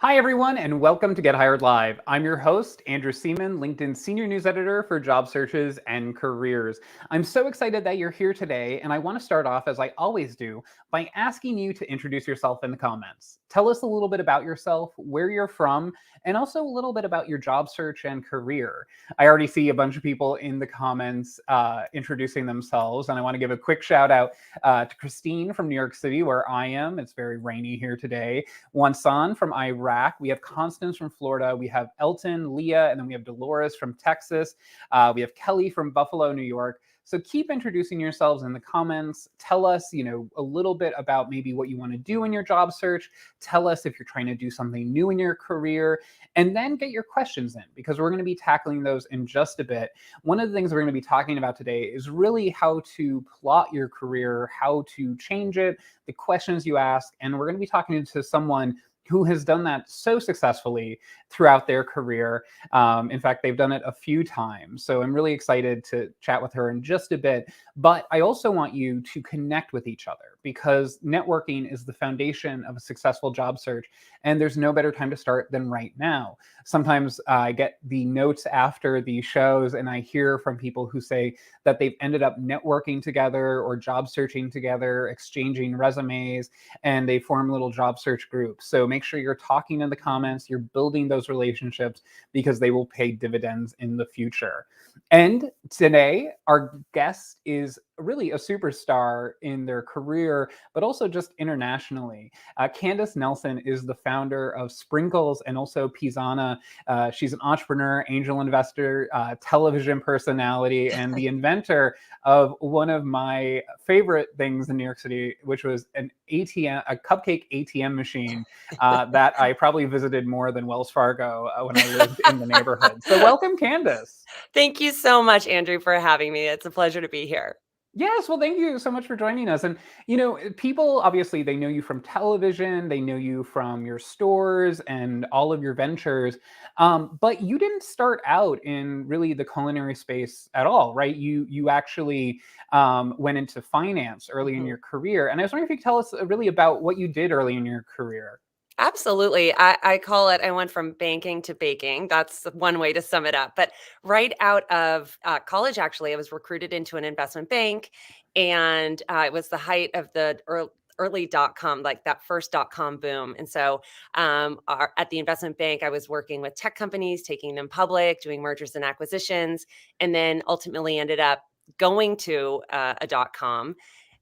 Hi, everyone, and welcome to Get Hired Live. I'm your host, Andrew Seaman, LinkedIn Senior News Editor for job searches and careers. I'm so excited that you're here today, and I want to start off, as I always do, by asking you to introduce yourself in the comments. Tell us a little bit about yourself, where you're from, and also a little bit about your job search and career. I already see a bunch of people in the comments introducing themselves, and I want to give a quick shout out to Christine from New York City, where I am. It's very rainy here today. Wansan from Iraq. We have Constance from Florida. We have Elton, Leah, and then we have Dolores from Texas. We have Kelly from Buffalo, New York. So keep introducing yourselves in the comments. Tell us, a little bit about maybe what you want to do in your job search. Tell us if you're trying to do something new in your career, and then get your questions in because we're going to be tackling those in just a bit. One of the things we're going to be talking about today is really how to plot your career, how to change it, the questions you ask, and we're going to be talking to someone who has done that so successfully throughout their career. In fact, they've done it a few times. So I'm really excited to chat with her in just a bit. But I also want you to connect with each other because networking is the foundation of a successful job search. And there's no better time to start than right now. Sometimes I get the notes after the shows and I hear from people who say that they've ended up networking together or job searching together, exchanging resumes, and they form little job search groups. So make sure you're talking in the comments, you're building those relationships because they will pay dividends in the future. And today, our guest is really a superstar in their career, but also just internationally. Candace Nelson is the founder of Sprinkles and also Pisana. She's an entrepreneur, angel investor, television personality, and the inventor of one of my favorite things in New York City, which was a cupcake ATM machine that I probably visited more than Wells Fargo when I lived in the neighborhood. So welcome, Candace. Thank you so much, Andrew, for having me. It's a pleasure to be here. Yes, well, thank you so much for joining us. And, people obviously they know you from television, they know you from your stores and all of your ventures. But you didn't start out in really the culinary space at all, right? You actually went into finance early in Mhm. your career. And I was wondering if you could tell us really about what you did early in your career. Absolutely. I call it, I went from banking to baking. That's one way to sum it up. But right out of college, actually, I was recruited into an investment bank. And it was the height of the early .com, like that first .com boom. And so at the investment bank, I was working with tech companies, taking them public, doing mergers and acquisitions, and then ultimately ended up going to a .com.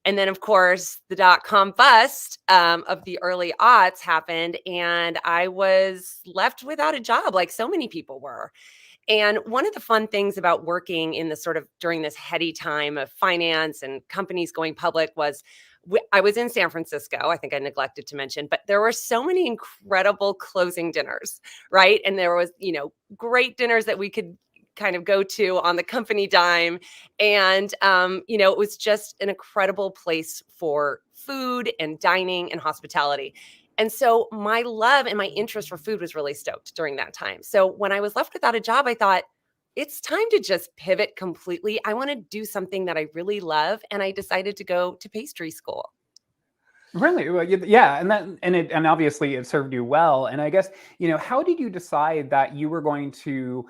And then, of course, the .com bust of the early aughts happened, and I was left without a job, like so many people were. And one of the fun things about working in the sort of during this heady time of finance and companies going public was I was in San Francisco. I think I neglected to mention, but there were so many incredible closing dinners, right? And there was, great dinners that we could kind of go to on the company dime. And, it was just an incredible place for food and dining and hospitality. And so my love and my interest for food was really stoked during that time. So when I was left without a job, I thought, it's time to just pivot completely. I want to do something that I really love. And I decided to go to pastry school. Really? Well, yeah, and obviously it served you well. And I guess, how did you decide that you were going to,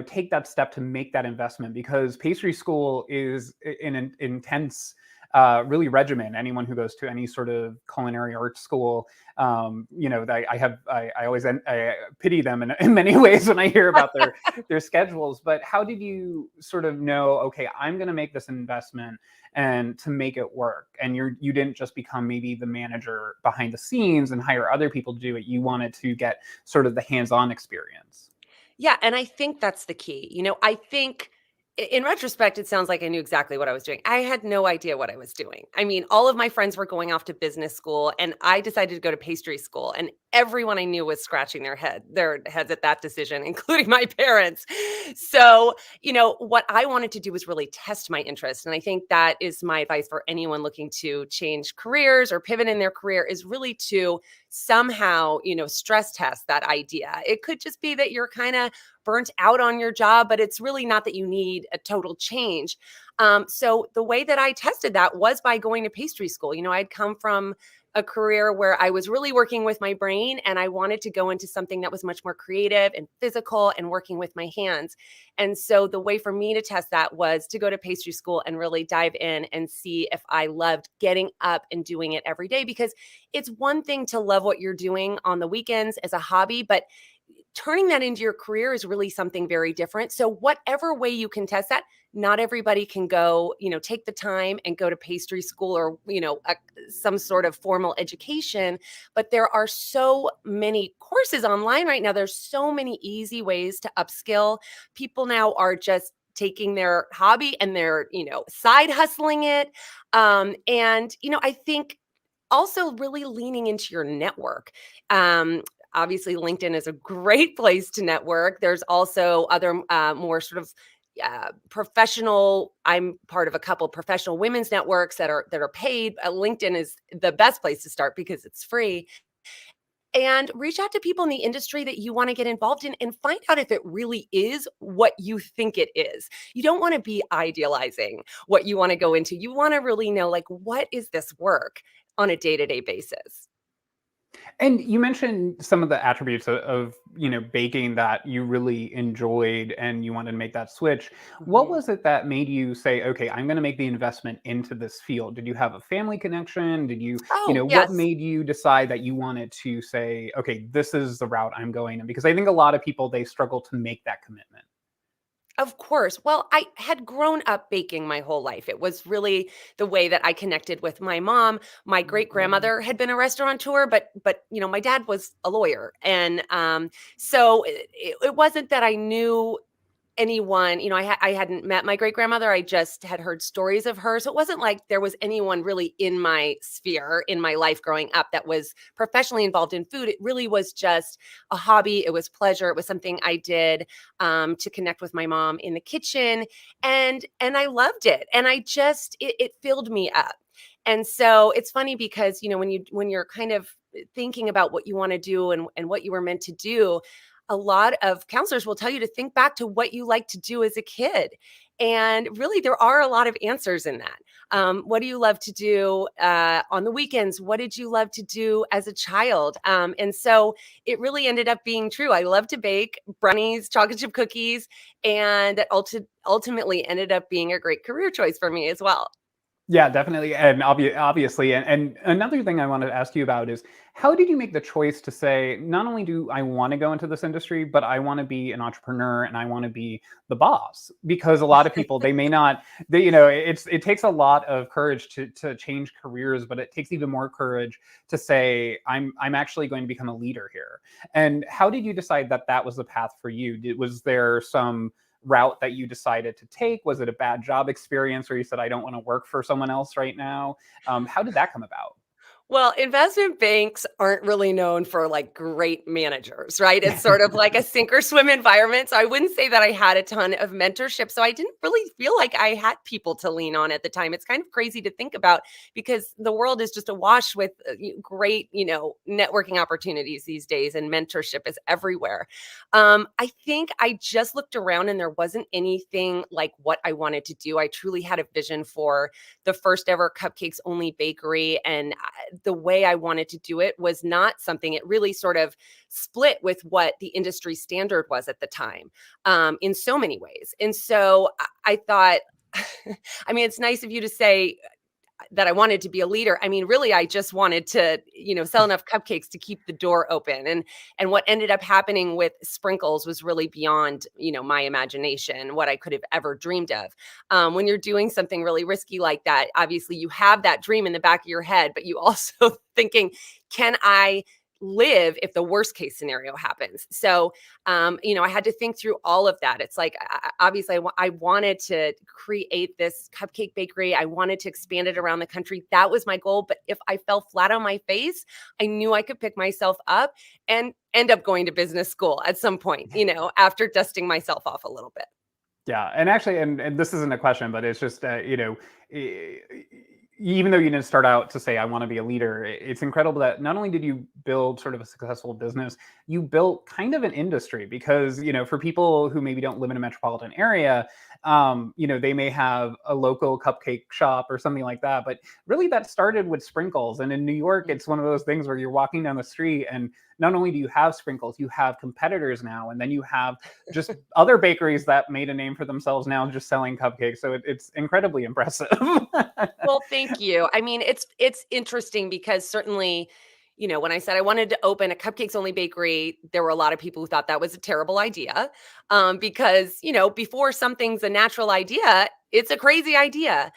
take that step to make that investment? Because pastry school is an intense, really regimen. Anyone who goes to any sort of culinary arts school, I always I pity them in many ways when I hear about their schedules. But how did you sort of know, okay, I'm going to make this investment and to make it work? And you didn't just become maybe the manager behind the scenes and hire other people to do it. You wanted to get sort of the hands-on experience. Yeah, and I think that's the key. I think in retrospect, it sounds like I knew exactly what I was doing. I had no idea what I was doing. I mean, all of my friends were going off to business school, and I decided to go to pastry school. And everyone I knew was scratching their heads at that decision, including my parents. So, what I wanted to do was really test my interest. And I think that is my advice for anyone looking to change careers or pivot in their career is really to somehow, stress test that idea. It could just be that you're kind of burnt out on your job, but it's really not that you need a total change. So the way that I tested that was by going to pastry school. I'd come from a career where I was really working with my brain, and I wanted to go into something that was much more creative and physical and working with my hands. And so the way for me to test that was to go to pastry school and really dive in and see if I loved getting up and doing it every day, because it's one thing to love what you're doing on the weekends as a hobby, but turning that into your career is really something very different. So whatever way you can test that, not everybody can go, take the time and go to pastry school or, some sort of formal education, but there are so many courses online right now. There's so many easy ways to upskill. People now are just taking their hobby and they're, side hustling it. I think also really leaning into your network. Um, Obviously, LinkedIn is a great place to network. There's also other more sort of professional. I'm part of a couple professional women's networks that are paid. LinkedIn is the best place to start because it's free. And reach out to people in the industry that you want to get involved in and find out if it really is what you think it is. You don't want to be idealizing what you want to go into. You want to really know, like, what is this work on a day-to-day basis? And you mentioned some of the attributes of baking that you really enjoyed and you wanted to make that switch. What Mhm. was it that made you say, okay, I'm going to make the investment into this field? Did you have a family connection? Did Oh, what yes. made you decide that you wanted to say, okay, this is the route I'm going in? Because I think a lot of people, they struggle to make that commitment. Of course. Well, I had grown up baking my whole life. It was really the way that I connected with my mom. My great grandmother had been a restaurateur, but my dad was a lawyer, and so it wasn't that I knew anyone. I hadn't met my great grandmother. I just had heard stories of her. So it wasn't like there was anyone really in my sphere in my life growing up that was professionally involved in food. It really was just a hobby. It was pleasure. It was something I did to connect with my mom in the kitchen, and I loved it. And it filled me up. And so it's funny because when you're kind of thinking about what you want to do and what you were meant to do, a lot of counselors will tell you to think back to what you like to do as a kid. And really, there are a lot of answers in that. What do you love to do on the weekends? What did you love to do as a child? And so it really ended up being true. I love to bake brownies, chocolate chip cookies, and that ultimately ended up being a great career choice for me as well. Yeah, definitely, and obviously, and another thing I wanted to ask you about is how did you make the choice to say, not only do I want to go into this industry, but I want to be an entrepreneur and I want to be the boss? Because a lot of people, they may not, it takes a lot of courage to change careers, but it takes even more courage to say, I'm actually going to become a leader here. And how did you decide that that was the path for you? Was there some route that you decided to take? Was it a bad job experience where you said, I don't want to work for someone else right now? How did that come about? Well, investment banks aren't really known for like great managers, right? It's sort of like a sink or swim environment. So I wouldn't say that I had a ton of mentorship. So I didn't really feel like I had people to lean on at the time. It's kind of crazy to think about because the world is just awash with great, networking opportunities these days, and mentorship is everywhere. I think I just looked around and there wasn't anything like what I wanted to do. I truly had a vision for the first ever cupcakes only bakery, and the way I wanted to do it was not something. It really sort of split with what the industry standard was at the time, in so many ways. And so I thought, I mean, it's nice of you to say that I wanted to be a leader. I mean, really, I just wanted to, sell enough cupcakes to keep the door open. And what ended up happening with sprinkles was really beyond, my imagination, what I could have ever dreamed of. When you're doing something really risky like that, obviously you have that dream in the back of your head, but you also thinking, can I live if the worst case scenario happens? So, I had to think through all of that. It's like, obviously, I wanted to create this cupcake bakery. I wanted to expand it around the country. That was my goal. But if I fell flat on my face, I knew I could pick myself up and end up going to business school at some point, after dusting myself off a little bit. Yeah, and actually, and this isn't a question, but it's just, i- even though you didn't start out to say I want to be a leader, it's incredible that not only did you build sort of a successful business, you built kind of an industry. Because for people who maybe don't live in a metropolitan area, they may have a local cupcake shop or something like that, but really that started with sprinkles. And in New York, it's one of those things where you're walking down the street and not only do you have sprinkles, you have competitors now, and then you have just other bakeries that made a name for themselves now just selling cupcakes. So it's incredibly impressive. Well, thank you. I mean, it's interesting because certainly, when I said I wanted to open a cupcakes only bakery, there were a lot of people who thought that was a terrible idea. Because, before something's a natural idea, it's a crazy idea.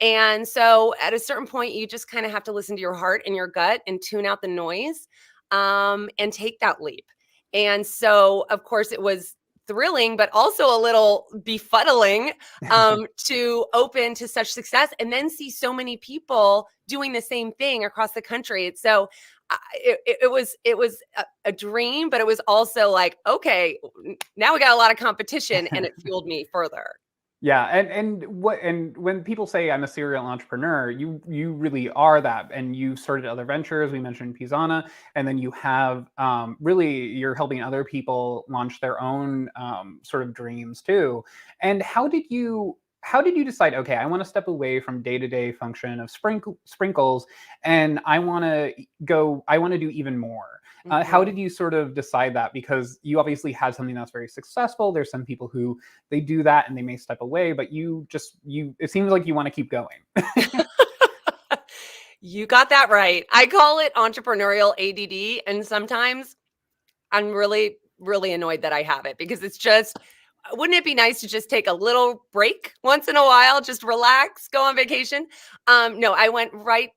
And so at a certain point, you just kind of have to listen to your heart and your gut and tune out the noise, and take that leap. And so, of course, it was thrilling, but also a little befuddling, to open to such success and then see so many people doing the same thing across the country. So it was a dream, but it was also like, okay, now we got a lot of competition, and it fueled me further. Yeah, and when people say I'm a serial entrepreneur, you really are that, and you started other ventures. We mentioned Pisana, and then you have really you're helping other people launch their own sort of dreams too. And how did you decide? Okay, I want to step away from day to day function of sprinkles, and I want to go. I want to do even more. How Mhm. did you sort of decide that? Because you obviously had something that's very successful. There's some people who they do that and they may step away, but you it seems like you want to keep going. You got that right. I call it entrepreneurial ADD, and sometimes I'm really, really annoyed that I have it because it's just, wouldn't it be nice to just take a little break once in a while, just relax, go on vacation? No, I went right,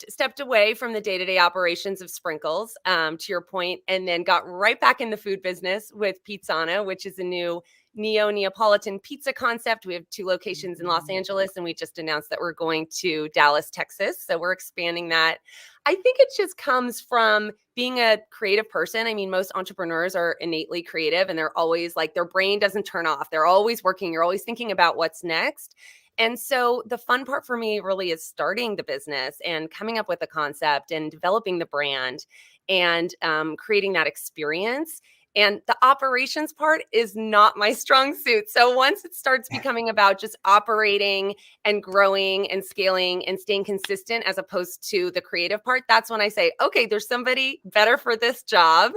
stepped away from the day-to-day operations of Sprinkles, to your point, and then got right back in the food business with Pizzana, which is a new Neapolitan pizza concept. We have 2 locations in Los Angeles, and we just announced that we're going to Dallas, Texas. So we're expanding that. I think it just comes from being a creative person. I mean, most entrepreneurs are innately creative, and they're always like, their brain doesn't turn off. They're always working. You're always thinking about what's next. And so the fun part for me really is starting the business and coming up with a concept and developing the brand and, creating that experience. And the operations part is not my strong suit. So once it starts becoming about just operating and growing and scaling and staying consistent as opposed to the creative part, that's when I say, okay, there's somebody better for this job.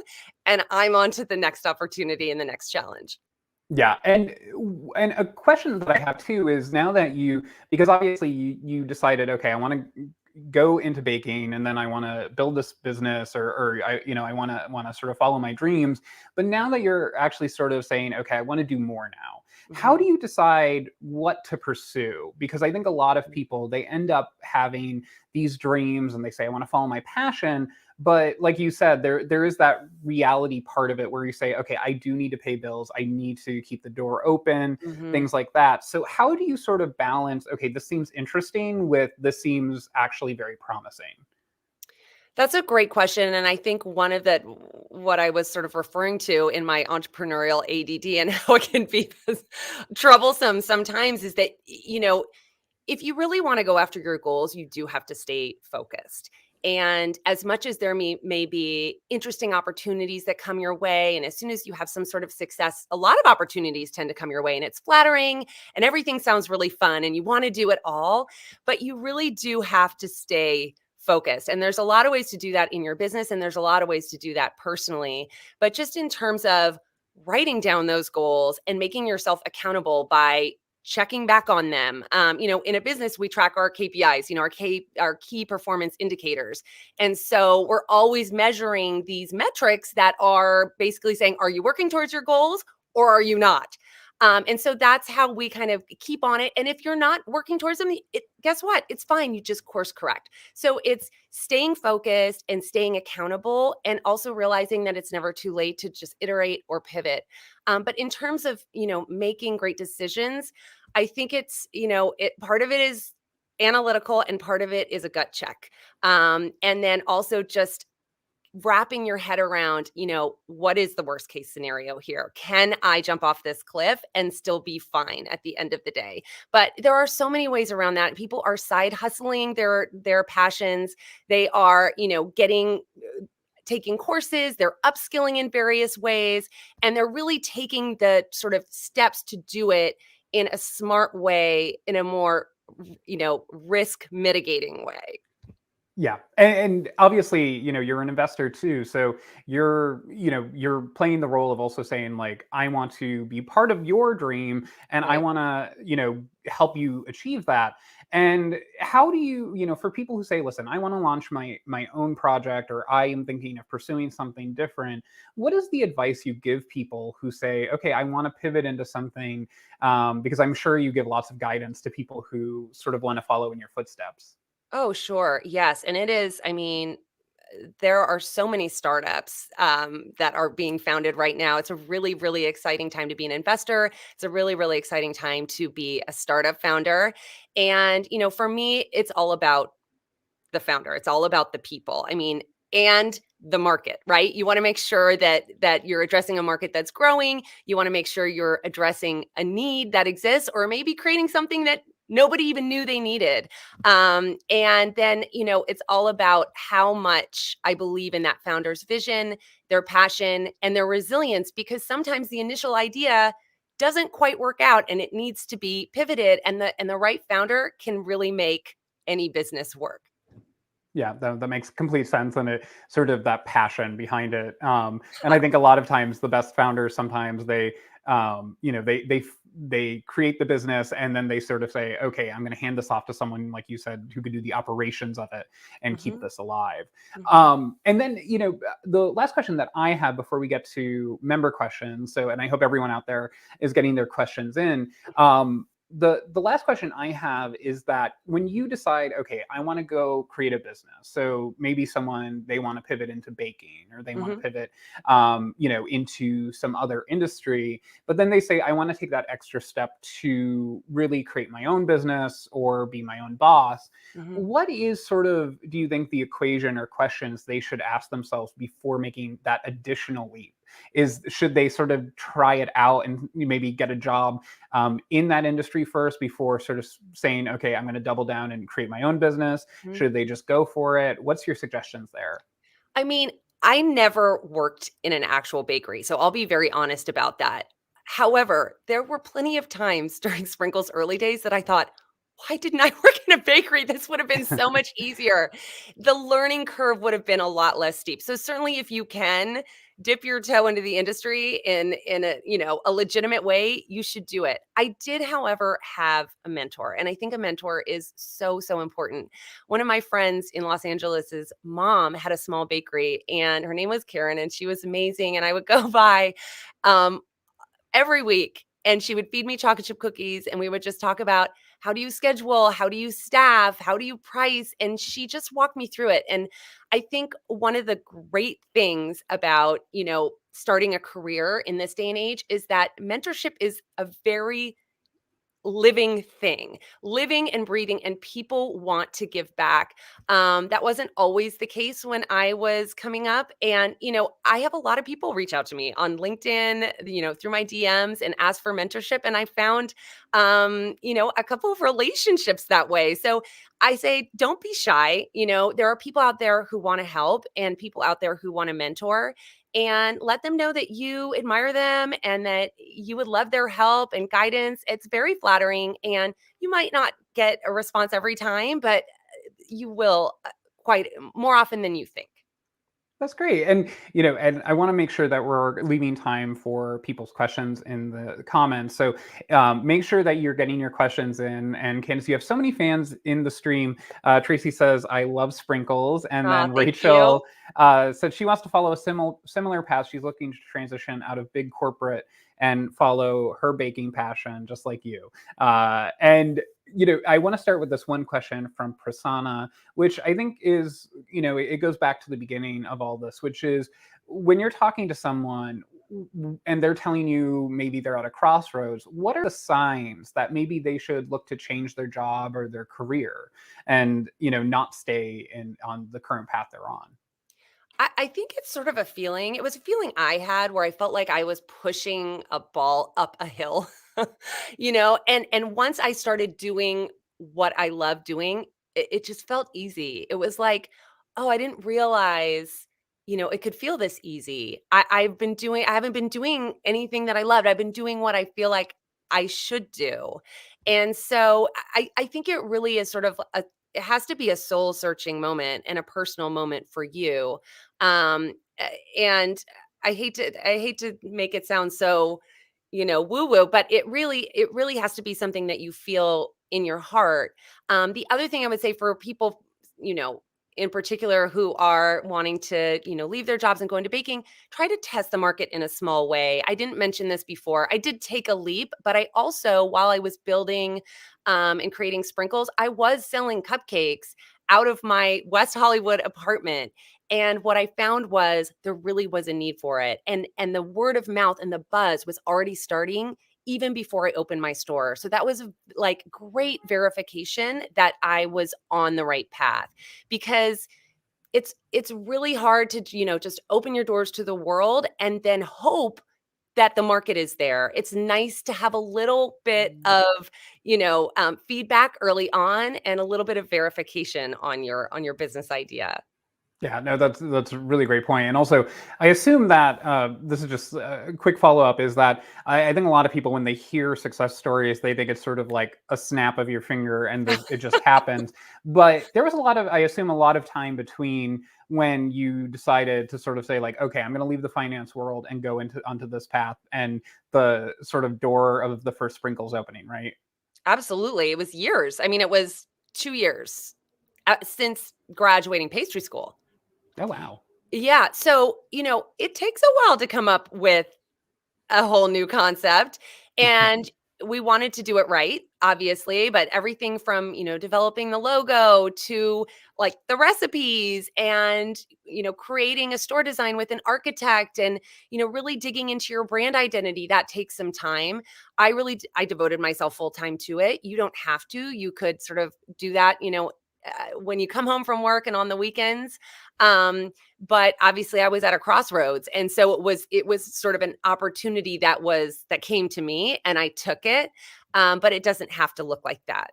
And I'm on to the next opportunity and the next challenge. Yeah, and a question that I have too is now that because obviously you decided, okay, I want to go into baking, and then I want to build this business, or I want to sort of follow my dreams. But now that you're actually sort of saying, okay, I want to do more now. How do Mhm. you decide what to pursue? Because I think a lot of people, they end up having these dreams and they say, I want to follow my passion, but like you said, there is that reality part of it where you say, okay, I do need to pay bills, I need to keep the door open, Mhm. things like that. So how do you sort of balance, okay, this seems interesting with this seems actually very promising? That's a great question, and I think one of that what I was sort of referring to in my entrepreneurial ADD and how it can be troublesome sometimes is that, if you really want to go after your goals, you do have to stay focused. And as much as there may be interesting opportunities that come your way, and as soon as you have some sort of success, a lot of opportunities tend to come your way, and it's flattering, and everything sounds really fun, and you want to do it all, but you really do have to stay focused. And there's a lot of ways to do that in your business, and there's a lot of ways to do that personally. But just in terms of writing down those goals and making yourself accountable by checking back on them. In a business, we track our KPIs, our key performance indicators. And so we're always measuring these metrics that are basically saying, are you working towards your goals or are you not? And so that's how we kind of keep on it. And if you're not working towards them, guess what? It's fine. You just course correct. So it's staying focused and staying accountable, and also realizing that it's never too late to just iterate or pivot. But in terms of, making great decisions, I think it's, part of it is analytical and part of it is a gut check. And then also just wrapping your head around, what is the worst case scenario here? Can I jump off this cliff and still be fine at the end of the day? But there are so many ways around that. People are side hustling their passions. They are, getting taking courses, they're upskilling in various ways, and they're really taking the sort of steps to do it in a smart way, in a more, risk mitigating way. Yeah. And obviously, you're an investor too. So you're playing the role of also saying like, I want to be part of your dream and I Right. want to, help you achieve that. And how do you, for people who say, listen, I want to launch my own project or I am thinking of pursuing something different, what is the advice you give people who say, okay, I want to pivot into something, because I'm sure you give lots of guidance to people who sort of want to follow in your footsteps. Oh, sure. Yes. And it is, I mean, there are so many startups that are being founded right now. It's a really, really exciting time to be an investor. It's a really, really exciting time to be a startup founder. And, for me, it's all about the founder. It's all about the people. I mean, and the market, right? You want to make sure that you're addressing a market that's growing. You want to make sure you're addressing a need that exists, or maybe creating something that nobody even knew they needed. And then, it's all about how much I believe in that founder's vision, their passion, and their resilience, because sometimes the initial idea doesn't quite work out and it needs to be pivoted. And the right founder can really make any business work. Yeah, that makes complete sense, and it sort of that passion behind it. And I think a lot of times the best founders sometimes they create the business and then they sort of say, okay, I'm going to hand this off to someone like you said who can do the operations of it and keep Mhm, this alive. mhm, And then the last question that I have before we get to member questions. So, and I hope everyone out there is getting their questions in. The last question I have is that when you decide, okay, I want to go create a business. So maybe someone they want to pivot into baking or they want to mhm, pivot, into some other industry, but then they say, I want to take that extra step to really create my own business or be my own boss. mhm. What is sort of, do you think, the equation or questions they should ask themselves before making that additional leap? Is should they sort of try it out and maybe get a job in that industry first before sort of saying, okay, I'm going to double down and create my own business? Mhm. Should they just go for it? What's your suggestions there? I mean, I never worked in an actual bakery, so I'll be very honest about that. However, there were plenty of times during Sprinkle's early days that I thought, "Why didn't I work in a bakery? This would have been so much easier." The learning curve would have been a lot less steep. So certainly if you can dip your toe into the industry in a, a legitimate way, you should do it. I did, however, have a mentor, and I think a mentor is so, so important. One of my friends in Los Angeles's mom had a small bakery and her name was Karen and she was amazing, and I would go by um every week and she would feed me chocolate chip cookies and we would just talk about how do you schedule, how do you staff, how do you price, and she just walked me through it. And I think one of the great things about, starting a career in this day and age is that mentorship is a very living thing, living and breathing, and people want to give back. That wasn't always the case when I was coming up. And, I have a lot of people reach out to me on LinkedIn, through my DMs and ask for mentorship. And I found, a couple of relationships that way. So I say, don't be shy. There are people out there who want to help and people out there who want to mentor, and let them know that you admire them and that you would love their help and guidance. It's very flattering, and you might not get a response every time, but you will quite more often than you think. That's great. And, and I want to make sure that we're leaving time for people's questions in the comments. So make sure that you're getting your questions in. And Candace, you have so many fans in the stream. Tracy says, I love sprinkles. And then Thank you. Rachel said she wants to follow a similar path. She's looking to transition out of big corporate and follow her baking passion, just like you. And, I want to start with this one question from Prasanna, which I think is, it goes back to the beginning of all this, which is when you're talking to someone and they're telling you maybe they're at a crossroads, what are the signs that maybe they should look to change their job or their career and, not stay in on the current path they're on? I think it's sort of a feeling. It was a feeling I had where I felt like I was pushing a ball up a hill, and once I started doing what I love doing, it just felt easy. It was like, oh, I didn't realize, it could feel this easy. I haven't been doing anything that I loved. I've been doing what I feel like I should do. And so I think it really is sort of it has to be a soul searching moment and a personal moment for you. And I hate to make it sound so, woo woo, but it really has to be something that you feel in your heart. The other thing I would say for people, you know, in particular who are wanting to, leave their jobs and go into baking, try to test the market in a small way. I didn't mention this before. I did take a leap, but I also, while I was building and creating sprinkles, I was selling cupcakes out of my West Hollywood apartment. And what I found was there really was a need for it. And the word of mouth and the buzz was already starting even before I opened my store. So that was like great verification that I was on the right path, because it's really hard to, just open your doors to the world and then hope that the market is there. It's nice to have a little bit of, feedback early on and a little bit of verification on your business idea. Yeah, no, that's a really great point. And also, I assume that this is just a quick follow up is that I think a lot of people, when they hear success stories, they think it's sort of like a snap of your finger and it just happens. But there was I assume, a lot of time between when you decided to sort of say like, okay, I'm going to leave the finance world and go onto this path, and the sort of door of the first sprinkles opening, right? Absolutely. It was years. I mean, it was 2 years since graduating pastry school. Oh wow. Yeah. So, it takes a while to come up with a whole new concept. And we wanted to do it right, obviously, but everything from, developing the logo to like the recipes and, creating a store design with an architect and, really digging into your brand identity, that takes some time. I devoted myself full time to it. You don't have to. You could sort of do that, when you come home from work and on the weekends. But obviously I was at a crossroads, and so it was sort of an opportunity that came to me and I took it. But it doesn't have to look like that.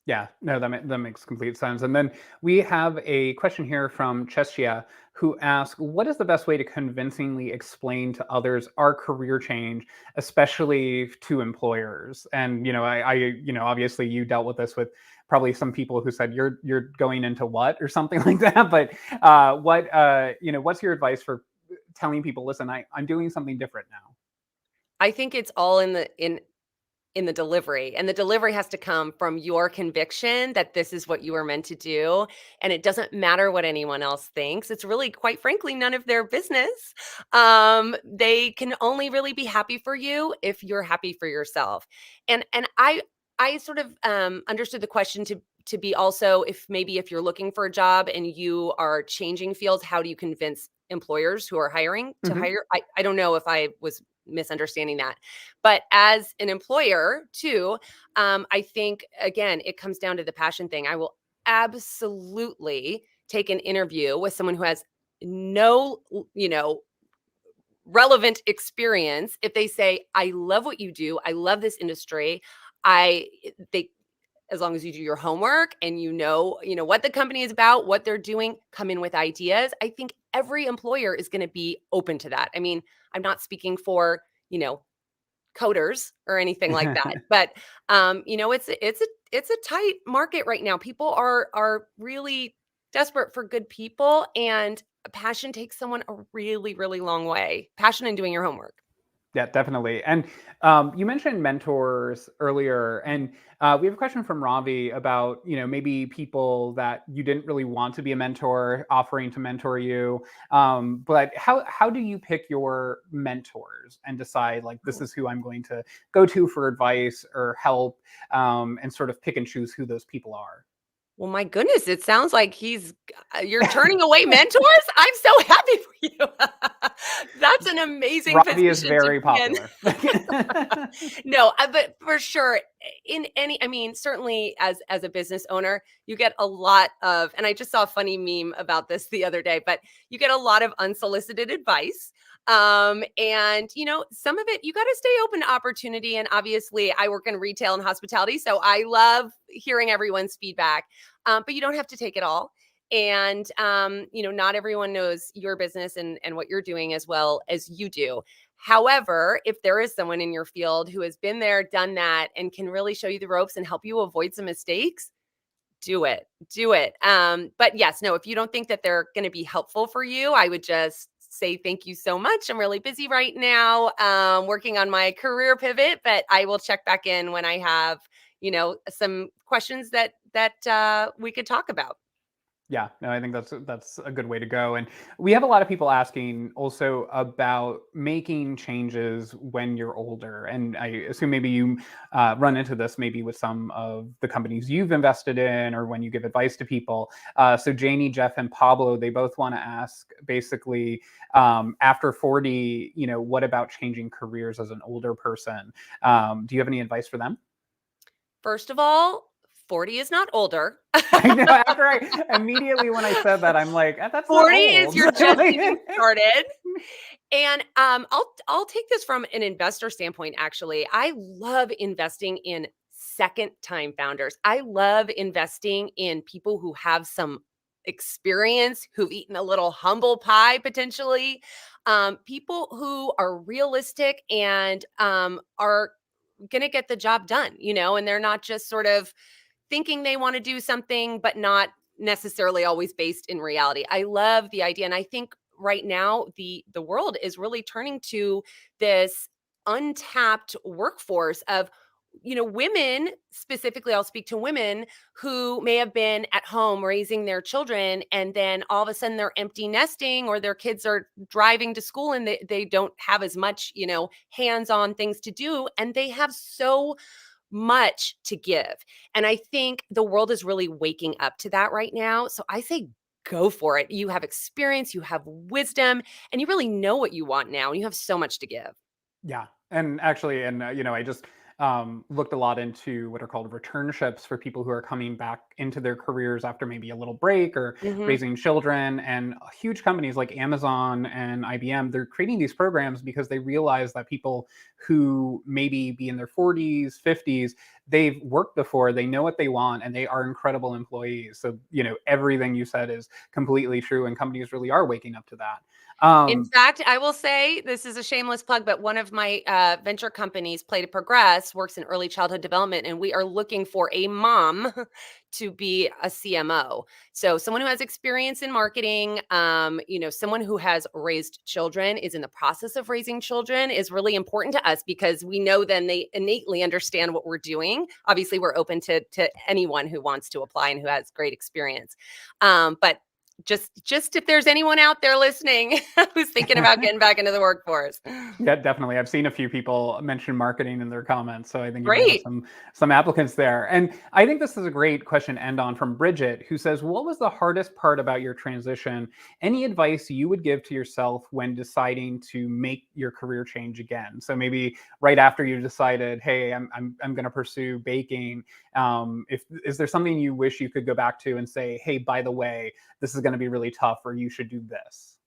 Yeah, no, that makes complete sense. And then we have a question here from Chesia, who asks, "What is the best way to convincingly explain to others our career change, especially to employers?" And obviously you dealt with this with probably some people who said, "You're going into what?" or something like that. But what's your advice for telling people, "Listen, I'm doing something different now." I think it's all in the delivery, and the delivery has to come from your conviction that this is what you are meant to do, and it doesn't matter what anyone else thinks. It's really, quite frankly, none of their business. They can only really be happy for you if you're happy for yourself. And I sort of understood the question to be also, if you're looking for a job and you are changing fields, how do you convince employers who are hiring to Hmm. hire? I don't know if I was misunderstanding that. But as an employer too, I think, again, it comes down to the passion thing. I will absolutely take an interview with someone who has no, relevant experience if they say, "I love what you do. I love this industry." I they As long as you do your homework and you know what the company is about, what they're doing, come in with ideas. I think every employer is going to be open to that. I mean, I'm not speaking for, coders or anything like that. But it's a tight market right now. People are really desperate for good people, and passion takes someone a really, really long way. Passion and doing your homework. Yeah, definitely. And you mentioned mentors earlier, and we have a question from Ravi about maybe people that you didn't really want to be a mentor offering to mentor you. But how do you pick your mentors and decide like this is who I'm going to go to for advice or help, and sort of pick and choose who those people are? Well, my goodness, it sounds like you're turning away mentors. I'm so happy for you. That's an amazing Robbie is position to very be in. popular. No, but for sure, in any, I mean, certainly as a business owner, you get a lot of, and I just saw a funny meme about this the other day, but you get a lot of unsolicited advice. And some of it you got to stay open to opportunity. And obviously, I work in retail and hospitality, so I love hearing everyone's feedback. But you don't have to take it all. And not everyone knows your business and what you're doing as well as you do. However, if there is someone in your field who has been there, done that, and can really show you the ropes and help you avoid some mistakes, do it. Do it. But yes, no, if you don't think that they're going to be helpful for you, I would just say thank you so much. I'm really busy right now, working on my career pivot, but I will check back in when I have, some questions that we could talk about. Yeah, no, I think that's a good way to go. And we have a lot of people asking also about making changes when you're older. And I assume maybe you run into this maybe with some of the companies you've invested in or when you give advice to people. So Janie, Jeff, and Pablo, they both want to ask basically after 40, what about changing careers as an older person? Do you have any advice for them? First of all, 40 is not older. I know. After I immediately when I said that, I'm like, That's not 40 is old." you're just getting started. And I'll take this from an investor standpoint, actually. I love investing in second time founders. I love investing in people who have some experience, who've eaten a little humble pie potentially, people who are realistic and are going to get the job done, and they're not just sort of thinking they want to do something, but not necessarily always based in reality. I love the idea. And I think right now the world is really turning to this untapped workforce of women. Specifically, I'll speak to women who may have been at home raising their children, and then all of a sudden they're empty nesting, or their kids are driving to school and they don't have as much hands-on things to do, and they have so much to give. And I think the world is really waking up to that right now. So I say go for it. You have experience, you have wisdom, and you really know what you want now, and you have so much to give. Yeah, and actually, I just looked a lot into what are called returnships for people who are coming back into their careers after maybe a little break or Mhm. raising children. And huge companies like Amazon and IBM, they're creating these programs because they realize that people who maybe be in their 40s, 50s, they've worked before, they know what they want, and they are incredible employees. So, everything you said is completely true, and companies really are waking up to that. In fact, I will say this is a shameless plug, but one of my venture companies, Play to Progress, works in early childhood development, and we are looking for a mom to be a CMO. So someone who has experience in marketing, someone who has raised children, is in the process of raising children, is really important to us because we know then they innately understand what we're doing. Obviously, we're open to anyone who wants to apply and who has great experience, but just if there's anyone out there listening who's thinking about getting back into the workforce. Yeah, definitely. I've seen a few people mention marketing in their comments, so I think you might have Great. some applicants there. And I think this is a great question to end on from Bridget, who says, "What was the hardest part about your transition? Any advice you would give to yourself when deciding to make your career change again?" So maybe right after you decided, "Hey, I'm going to pursue baking." If is there something you wish you could go back to and say, "Hey, by the way, this is going to be really tough, or you should do this."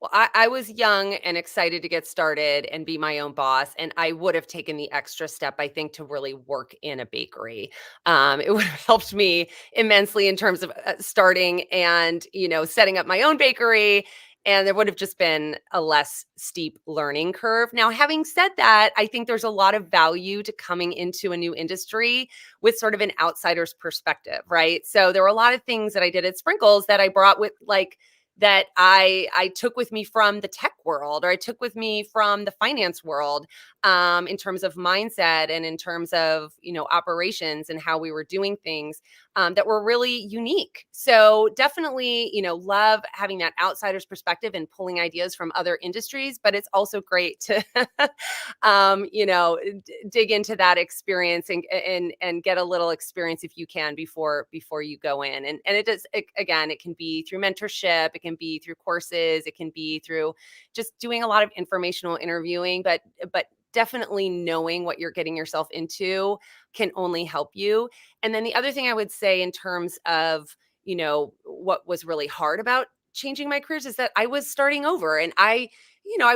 Well, I was young and excited to get started and be my own boss. And I would have taken the extra step, I think, to really work in a bakery. It would have helped me immensely in terms of starting and, setting up my own bakery. And there would have just been a less steep learning curve. Now, having said that, I think there's a lot of value to coming into a new industry with sort of an outsider's perspective, right? So there were a lot of things that I did at Sprinkles that I brought with, like, that I took with me from the tech world, or I took with me from the finance world, in terms of mindset and in terms of operations and how we were doing things, that were really unique. So definitely, love having that outsider's perspective and pulling ideas from other industries. But it's also great to dig into that experience and get a little experience if you can before you go in. And again, it can be through mentorship, it can be through courses, it can be through just doing a lot of informational interviewing, but definitely knowing what you're getting yourself into can only help you. And then the other thing I would say in terms of, what was really hard about changing my careers is that I was starting over, and I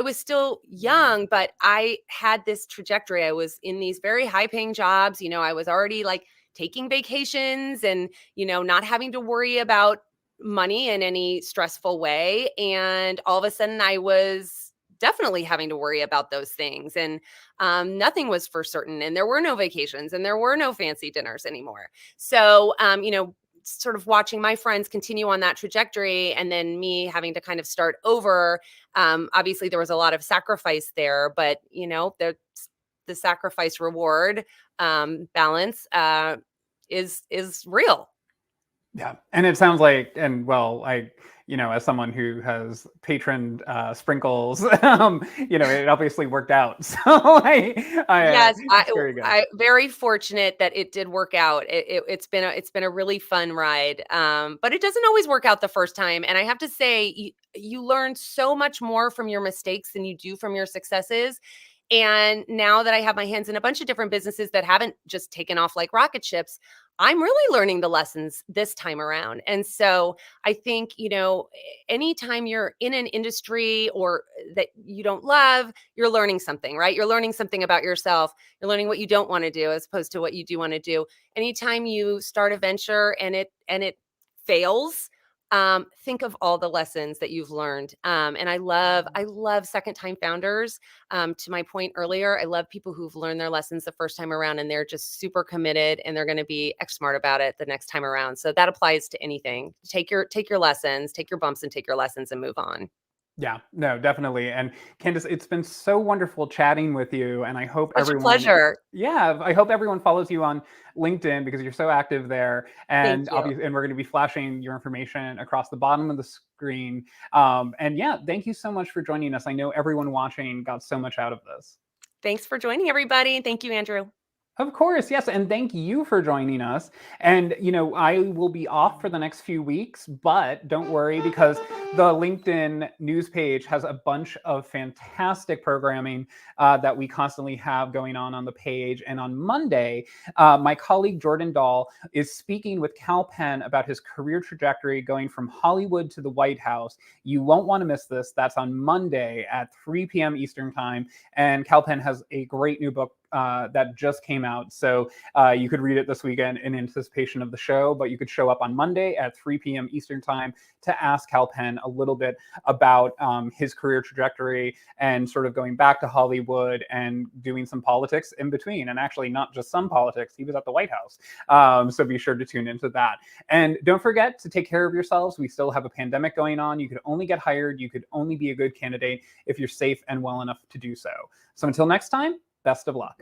was still young, but I had this trajectory. I was in these very high paying jobs. I was already like taking vacations and, not having to worry about money in any stressful way. And all of a sudden I was definitely having to worry about those things. And nothing was for certain. And there were no vacations and there were no fancy dinners anymore. So, sort of watching my friends continue on that trajectory and then me having to kind of start over. Obviously, there was a lot of sacrifice there, but the sacrifice reward balance is real. Yeah. And it sounds like, and well, as someone who has patroned sprinkles, it obviously worked out. So Yes, it's very good. I very fortunate that it did work out. It's been a really fun ride, but it doesn't always work out the first time. And I have to say, you learn so much more from your mistakes than you do from your successes. And now that I have my hands in a bunch of different businesses that haven't just taken off like rocket ships, I'm really learning the lessons this time around. And so I think, anytime you're in an industry or that you don't love, you're learning something, right? You're learning something about yourself. You're learning what you don't want to do as opposed to what you do want to do. Anytime you start a venture and it fails, think of all the lessons that you've learned. And I love second time founders. To my point earlier, I love people who've learned their lessons the first time around and they're just super committed and they're going to be X smart about it the next time around. So that applies to anything. Take your lessons, take your bumps and take your lessons and move on. Yeah, no, definitely. And Candace, it's been so wonderful chatting with you. And I hope Such a everyone, pleasure. yeah, I hope everyone follows you on LinkedIn because you're so active there. Thank And you. obviously, and we're going to be flashing your information across the bottom of the screen. And yeah, thank you so much for joining us. I know everyone watching got so much out of this. Thanks for joining, everybody. Thank you, Andrew. Of course, yes. And thank you for joining us. And, I will be off for the next few weeks, but don't worry because the LinkedIn news page has a bunch of fantastic programming that we constantly have going on the page. And on Monday, my colleague Jordan Dahl is speaking with Cal Penn about his career trajectory going from Hollywood to the White House. You won't want to miss this. That's on Monday at 3 p.m. Eastern Time. And Cal Penn has a great new book that just came out. So you could read it this weekend in anticipation of the show, but you could show up on Monday at 3 p.m. Eastern Time to ask Cal Penn a little bit about his career trajectory and sort of going back to Hollywood and doing some politics in between. And actually not just some politics, he was at the White House. So be sure to tune into that. And don't forget to take care of yourselves. We still have a pandemic going on. You could only get hired. You could only be a good candidate if you're safe and well enough to do so. So until next time, best of luck.